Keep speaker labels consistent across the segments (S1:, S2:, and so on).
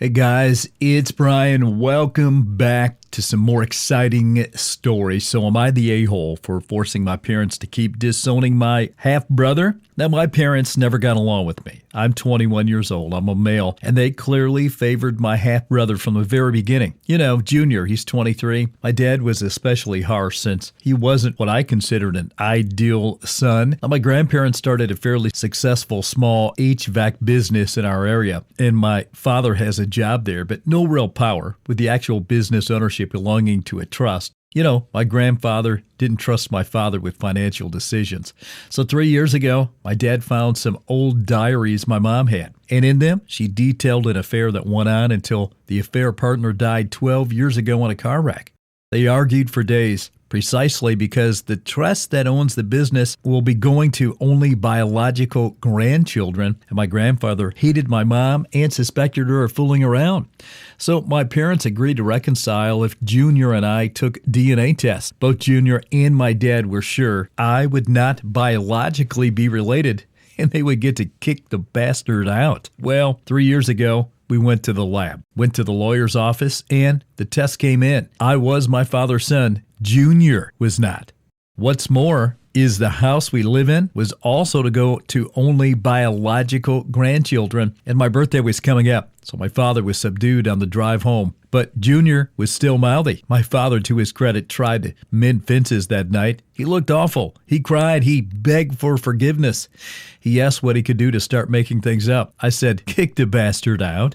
S1: Hey guys, it's Brian. Welcome back to some more exciting stories. So am I the a-hole for forcing my parents to keep disowning my half-brother? Now, my parents never got along with me. I'm 21 years old. I'm a male, and they clearly favored my half-brother from the very beginning. You know, Junior, he's 23. My dad was especially harsh since he wasn't what I considered an ideal son. Now, my grandparents started a fairly successful small HVAC business in our area, and my father has a job there, but no real power, with the actual business ownership belonging to a trust. You know, my grandfather didn't trust my father with financial decisions. So 3 years ago, my dad found some old diaries my mom had. And in them, she detailed an affair that went on until the affair partner died 12 years ago in a car wreck. They argued for days, precisely because the trust that owns the business will be going to only biological grandchildren, and my grandfather hated my mom and suspected her of fooling around. So my parents agreed to reconcile if Junior and I took DNA tests. Both Junior and my dad were sure I would not biologically be related, and they would get to kick the bastard out. Well, 3 years ago, we went to the lab, went to the lawyer's office, and the test came in. I was my father's son. Junior was not. What's more is the house we live in was also to go to only biological grandchildren, and my birthday was coming up, so my father was subdued on the drive home. But Junior was still mouthy. My father, to his credit, tried to mend fences that night. He looked awful. He cried. He begged for forgiveness. He asked what he could do to start making things up. I said, "Kick the bastard out."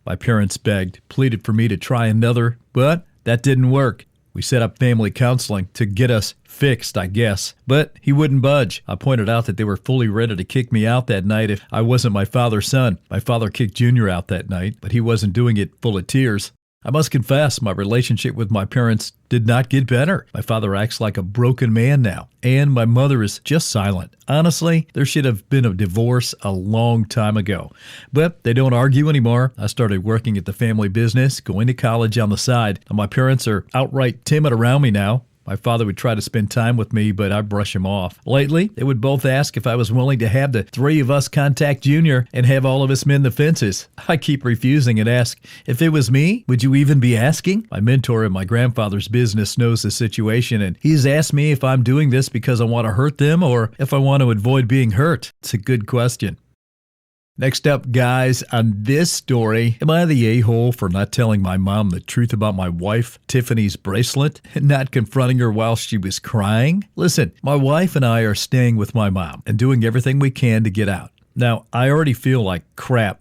S1: My parents begged, pleaded for me to try another, but that didn't work. We set up family counseling to get us fixed, I guess. But he wouldn't budge. I pointed out that they were fully ready to kick me out that night if I wasn't my father's son. My father kicked Junior out that night, but he wasn't doing it full of tears. I must confess, my relationship with my parents did not get better. My father acts like a broken man now, and my mother is just silent. Honestly, there should have been a divorce a long time ago. But they don't argue anymore. I started working at the family business, going to college on the side, and my parents are outright timid around me now. My father would try to spend time with me, but I brush him off. Lately, they would both ask if I was willing to have the three of us contact Junior and have all of us mend the fences. I keep refusing and ask, if it was me, would you even be asking? My mentor in my grandfather's business knows the situation, and he's asked me if I'm doing this because I want to hurt them or if I want to avoid being hurt. It's a good question. Next up, guys, on this story, am I the a-hole for not telling my mom the truth about my wife, Tiffany's bracelet, and not confronting her while she was crying? Listen, my wife and I are staying with my mom and doing everything we can to get out. Now, I already feel like crap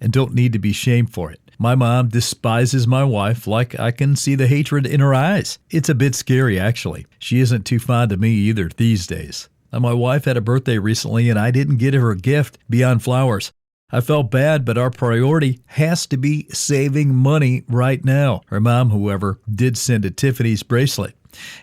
S1: and don't need to be shamed for it. My mom despises my wife like I can see the hatred in her eyes. It's a bit scary, actually. She isn't too fond of me either these days. Now, my wife had a birthday recently, and I didn't get her a gift beyond flowers. I felt bad, but our priority has to be saving money right now. Her mom, however, did send a Tiffany's bracelet.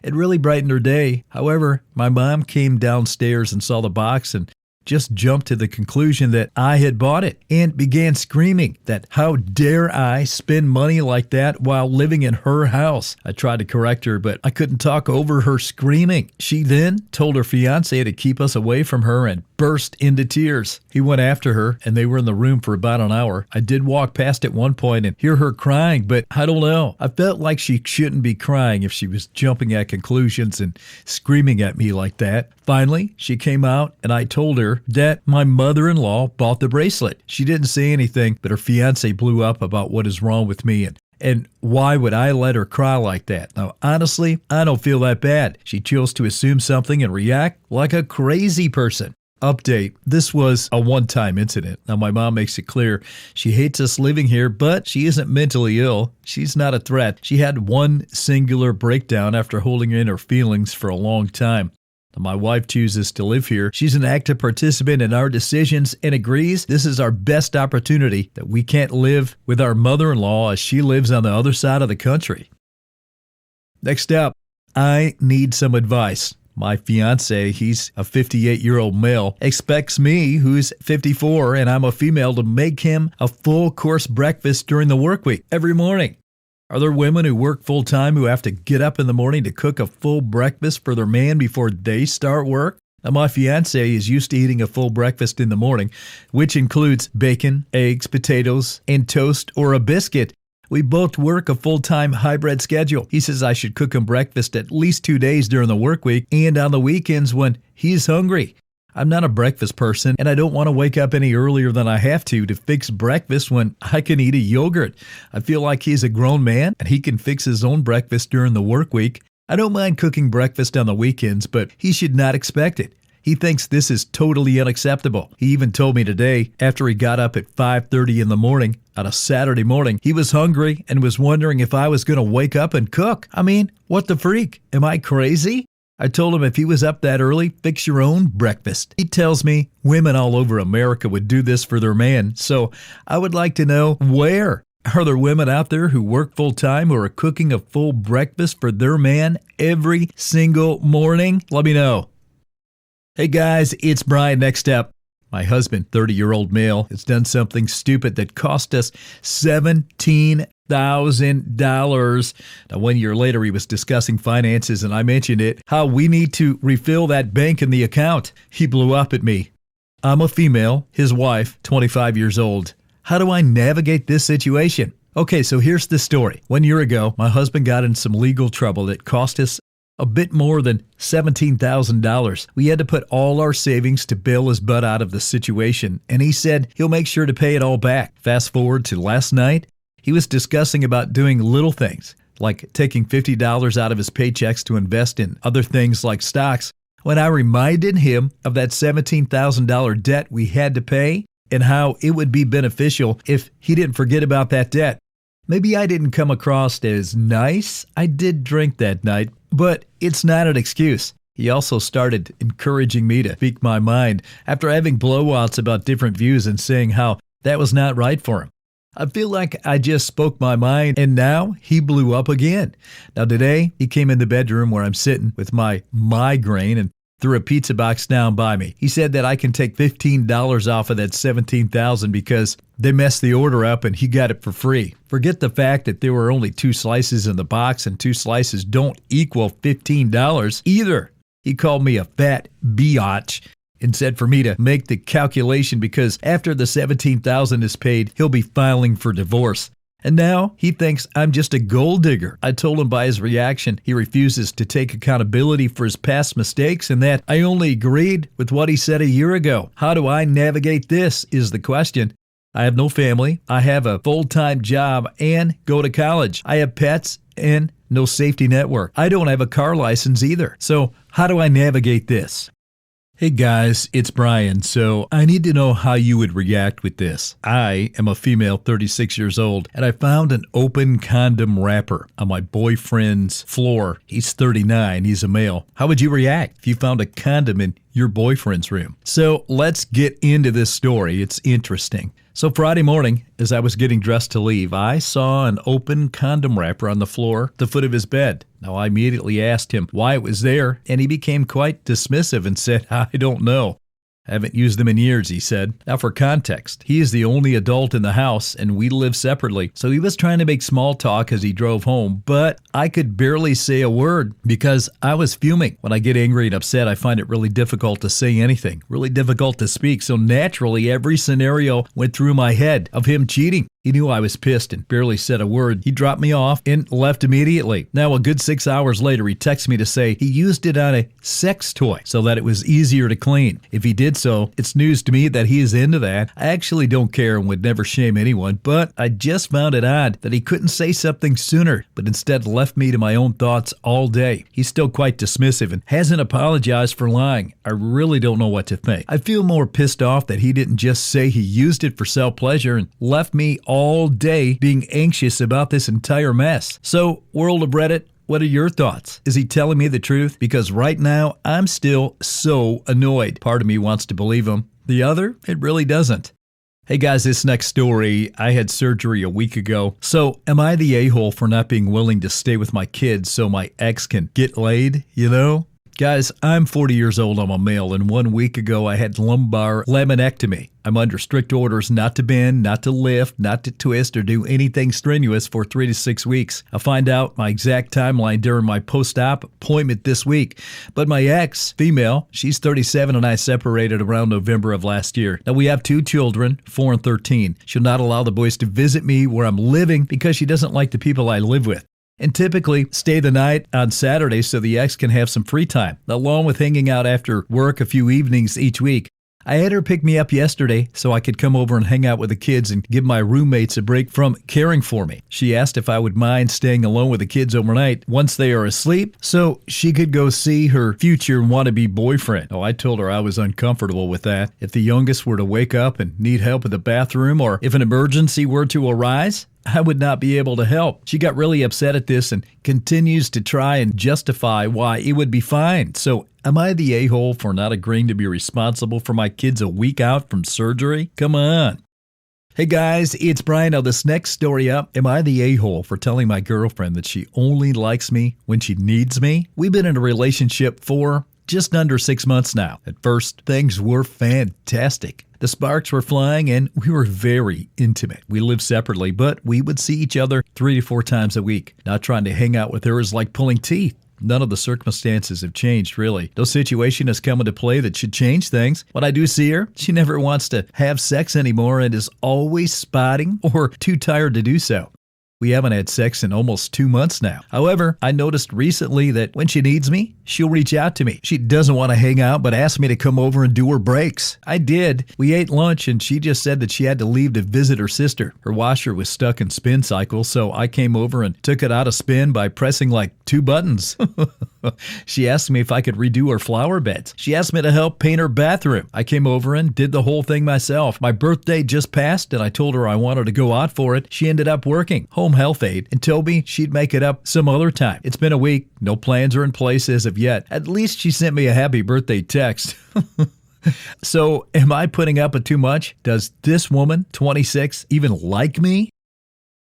S1: It really brightened her day. However, my mom came downstairs and saw the box and just jumped to the conclusion that I had bought it and began screaming that how dare I spend money like that while living in her house. I tried to correct her, but I couldn't talk over her screaming. She then told her fiancé to keep us away from her and burst into tears. He went after her, and they were in the room for about an hour. I did walk past at one point and hear her crying, but I don't know. I felt like she shouldn't be crying if she was jumping at conclusions and screaming at me like that. Finally, she came out, and I told her that my mother-in-law bought the bracelet. She didn't say anything, but her fiancé blew up about what is wrong with me and why would I let her cry like that? Now, honestly, I don't feel that bad. She chose to assume something and react like a crazy person. Update. This was a one-time incident. Now, my mom makes it clear she hates us living here, but she isn't mentally ill. She's not a threat. She had one singular breakdown after holding in her feelings for a long time. My wife chooses to live here. She's an active participant in our decisions and agrees this is our best opportunity, that we can't live with our mother-in-law as she lives on the other side of the country. Next up, I need some advice. My fiancé, he's a 58-year-old male, expects me, who's 54, and I'm a female, to make him a full-course breakfast during the work week every morning. Are there women who work full-time who have to get up in the morning to cook a full breakfast for their man before they start work? Now, my fiance is used to eating a full breakfast in the morning, which includes bacon, eggs, potatoes, and toast or a biscuit. We both work a full-time hybrid schedule. He says I should cook him breakfast at least 2 days during the work week and on the weekends when he's hungry. I'm not a breakfast person, and I don't want to wake up any earlier than I have to fix breakfast when I can eat a yogurt. I feel like he's a grown man, and he can fix his own breakfast during the work week. I don't mind cooking breakfast on the weekends, but he should not expect it. He thinks this is totally unacceptable. He even told me today, after he got up at 5:30 in the morning on a Saturday morning, he was hungry and was wondering if I was going to wake up and cook. I mean, what the freak? Am I crazy? I told him if he was up that early, fix your own breakfast. He tells me women all over America would do this for their man, so I would like to know where. Are there women out there who work full-time who are cooking a full breakfast for their man every single morning? Let me know. Hey guys, it's Brian. Next up, my husband, 30-year-old male, has done something stupid that cost us $17,000. Now, 1 year later, he was discussing finances, and I mentioned it, how we need to refill that bank in the account. He blew up at me. I'm a female, his wife, 25 years old. How do I navigate this situation? Okay, so here's the story. 1 year ago, my husband got in some legal trouble that cost us a bit more than $17,000. We had to put all our savings to bail his butt out of the situation, and he said he'll make sure to pay it all back. Fast forward to last night, he was discussing about doing little things, like taking $50 out of his paychecks to invest in other things like stocks. When I reminded him of that $17,000 debt we had to pay and how it would be beneficial if he didn't forget about that debt. Maybe I didn't come across as nice. I did drink that night, but it's not an excuse. He also started encouraging me to speak my mind after having blowouts about different views and saying how that was not right for him. I feel like I just spoke my mind, and now he blew up again. Now today, he came in the bedroom where I'm sitting with my migraine and threw a pizza box down by me. He said that I can take $15 off of that $17,000 because they messed the order up and he got it for free. Forget the fact that there were only 2 slices in the box and 2 slices don't equal $15 either. He called me a fat biatch and said for me to make the calculation because after the $17,000 is paid, he'll be filing for divorce. And now he thinks I'm just a gold digger. I told him by his reaction he refuses to take accountability for his past mistakes and that I only agreed with what he said a year ago. How do I navigate this is the question. I have no family. I have a full-time job and go to college. I have pets and no safety network. I don't have a car license either. So how do I navigate this? Hey guys, it's Brian. So I need to know how you would react with this. I am a female, 36 years old, and I found an open condom wrapper on my boyfriend's floor. He's 39. He's a male. How would you react if you found a condom in your boyfriend's room? So let's get into this story. It's interesting. So Friday morning, as I was getting dressed to leave, I saw an open condom wrapper on the floor at the foot of his bed. Now, I immediately asked him why it was there, and he became quite dismissive and said, I don't know. I haven't used them in years, he said. Now, for context, he is the only adult in the house, and we live separately. So he was trying to make small talk as he drove home, but I could barely say a word because I was fuming. When I get angry and upset, I find it really difficult to say anything, really difficult to speak. So naturally, every scenario went through my head of him cheating. He knew I was pissed and barely said a word. He dropped me off and left immediately. Now, a good 6 hours later, he texts me to say he used it on a sex toy so that it was easier to clean. If he did so, it's news to me that he is into that. I actually don't care and would never shame anyone, but I just found it odd that he couldn't say something sooner, but instead left me to my own thoughts all day. He's still quite dismissive and hasn't apologized for lying. I really don't know what to think. I feel more pissed off that he didn't just say he used it for self-pleasure and left me all day being anxious about this entire mess. So, world of Reddit, what are your thoughts? Is he telling me the truth? Because right now, I'm still so annoyed. Part of me wants to believe him. The other, it really doesn't. Hey guys, this next story, I had surgery a week ago. So, am I the a-hole for not being willing to stay with my kids so my ex can get laid, you know? Guys, I'm 40 years old. I'm a male, and 1 week ago I had lumbar laminectomy. I'm under strict orders not to bend, not to lift, not to twist, or do anything strenuous for 3 to 6 weeks. I'll find out my exact timeline during my post-op appointment this week. But my ex, female, she's 37 and I separated around November of last year. Now we have 2 children, 4 and 13. She'll not allow the boys to visit me where I'm living because she doesn't like the people I live with. And typically stay the night on Saturday so the ex can have some free time, along with hanging out after work a few evenings each week. I had her pick me up yesterday so I could come over and hang out with the kids and give my roommates a break from caring for me. She asked if I would mind staying alone with the kids overnight once they are asleep so she could go see her future wannabe boyfriend. I told her I was uncomfortable with that. If the youngest were to wake up and need help in the bathroom, or if an emergency were to arise, I would not be able to help. She got really upset at this and continues to try and justify why it would be fine. So am I the a-hole for not agreeing to be responsible for my kids a week out from surgery? Come on. Hey guys, it's Brian. Now this next story up, am I the a-hole for telling my girlfriend that she only likes me when she needs me? We've been in a relationship for just under 6 months now. At first, things were fantastic. The sparks were flying and we were very intimate. We lived separately, but we would see each other 3 to 4 times a week. Not trying to hang out with her is like pulling teeth. None of the circumstances have changed, really. No situation has come into play that should change things. When I do see her, she never wants to have sex anymore and is always spotting or too tired to do so. We haven't had sex in almost 2 months now. However, I noticed recently that when she needs me, she'll reach out to me. She doesn't want to hang out, but asked me to come over and do her breaks. I did. We ate lunch, and she just said that she had to leave to visit her sister. Her washer was stuck in spin cycle, so I came over and took it out of spin by pressing like 2 buttons. She asked me if I could redo her flower beds. She asked me to help paint her bathroom. I came over and did the whole thing myself. My birthday just passed, and I told her I wanted to go out for it. She ended up working home health aide and told me she'd make it up some other time. It's been a week. No plans are in place as of yet. At least she sent me a happy birthday text. So am I putting up with too much? Does this woman, 26, even like me?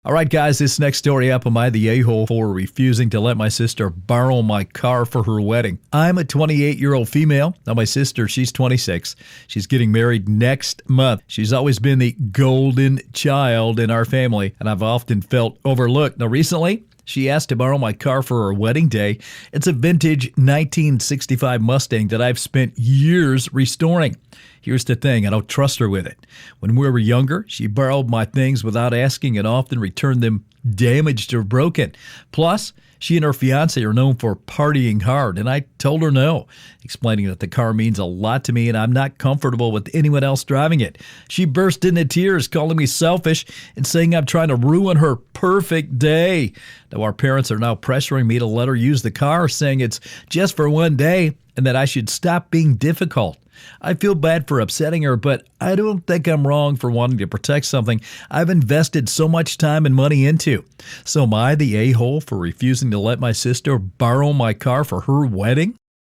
S1: All right, guys, this next story up, am I the a-hole for refusing to let my sister borrow my car for her wedding? I'm a 28-year-old female. Now, my sister, she's 26. She's getting married next month. She's always been the golden child in our family, and I've often felt overlooked. Now, recently, she asked to borrow my car for her wedding day. It's a vintage 1965 Mustang that I've spent years restoring. Here's the thing, I don't trust her with it. When we were younger, she borrowed my things without asking and often returned them damaged or broken. Plus, she and her fiancé are known for partying hard, and I told her no, explaining that the car means a lot to me and I'm not comfortable with anyone else driving it. She burst into tears, calling me selfish and saying I'm trying to ruin her perfect day. Now, our parents are now pressuring me to let her use the car, saying it's just for one day and that I should stop being difficult. I feel bad for upsetting her, but I don't think I'm wrong for wanting to protect something I've invested so much time and money into. So am I the a-hole for refusing to let my sister borrow my car for her wedding?